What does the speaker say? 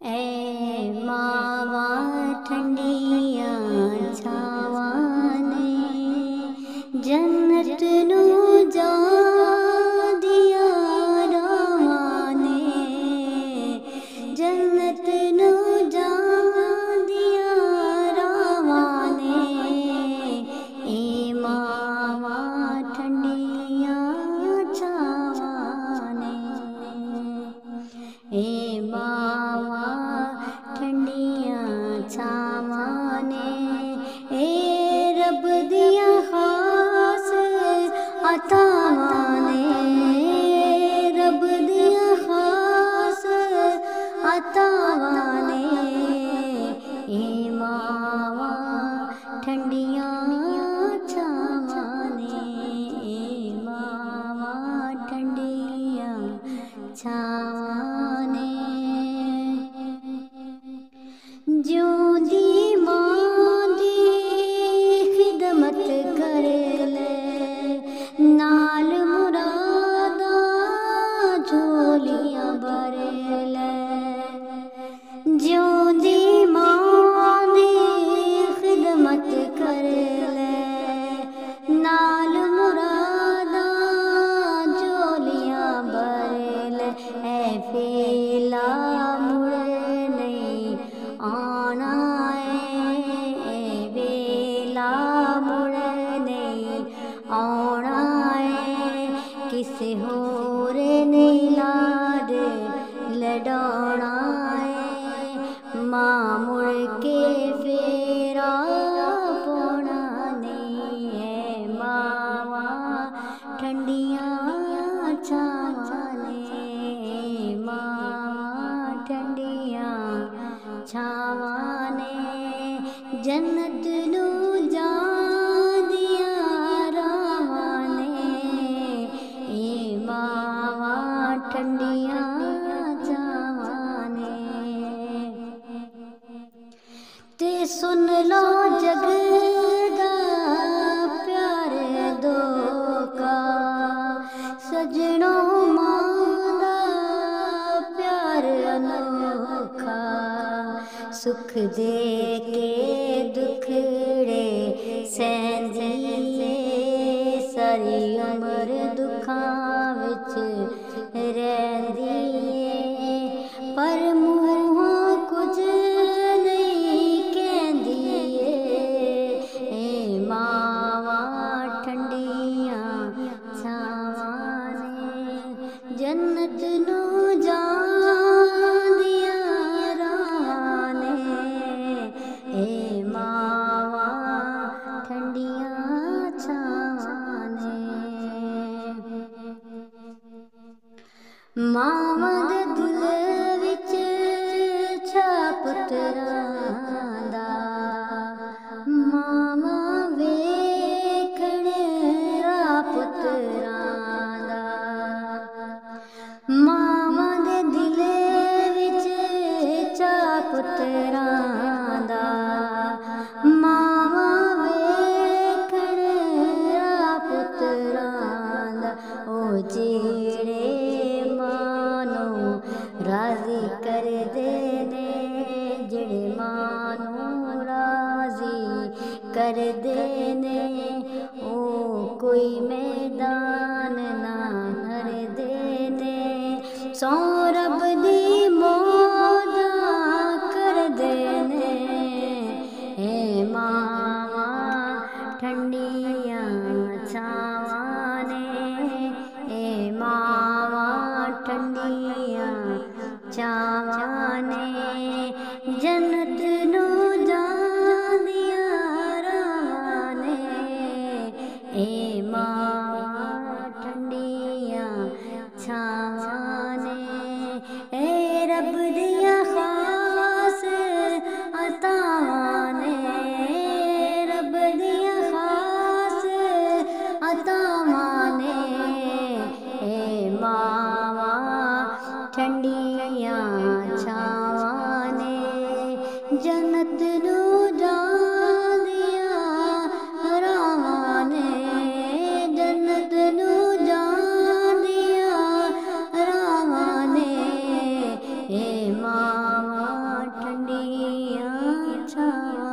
ऐ मावा ठंडिया छावा ने जन्नत नू जा दिया रावा ने जन्नत नू जा दिया रावा ने ए मावा ठंडिया छावा ने ए मावा ठंडिया छावा ने ए रब दिया खास अतावा ने रब दिया खास अतावा ने ए मावा ठंडिया छावा ने ए मावा ठंडिया छावा ने ज्यों दी मां दी खिदमत कर ले नाल मुरादा झोलियां भर ले ज्यों दी मां दी खिदमत कर ले नाल मुरादा झोलियां भर ले ऐ फेला मुड़ नहीं आना ए वेला मुड़ नहीं आना है किसे होर नहीं लाड लड़ाना है मां मुड़ के फेरा पौना नहीं है मावा ठंडिया छावा ने मावा ठंडिया छावा ने जन्नत नू जा दिया रावा ने ए मावा ठंडिया छावा ने ते सुन लो जग दा प्यारे दो का सजनों मां दा प्यार अनोखा सुख दे के दुखड़े सहंदी सारी उम्र दुखां विच रहिंदी पर मूहों कुछ नहीं कहंदी ए मावा ठंडिया छावा ने जन्नत नू जा दिया रावा ने ए मावा ठंडिया छावा ने मावा दे दिल विच छा पुत्रां दा मावा वेखण रा पुत्रां दा मावा दे दिल विच छा पुत्रां दा मावा वेखण रा पुत्रां दा ओ जेड़े मानो राजी कर देने जेड़े मानो राजी कर देने ओ कोई मैदान ना हर देने सौ रब दी मौजा कर देने ए मावा ठंडिया छावा ने ए मावा ठंडिया छावा ने जन्नत नू जा दिया रावा ने ए मावा ठंडिया छावा ने ए रब दिया खास अतावा ने रब दिया खास अतावा ने ए मावा ठंडिया छावा ने जन्नत नू जा दिया रावा ने जन्नत नू जा दिया रावा ने ए मावा ਦੀਆਂ ਛਾਵਾਂ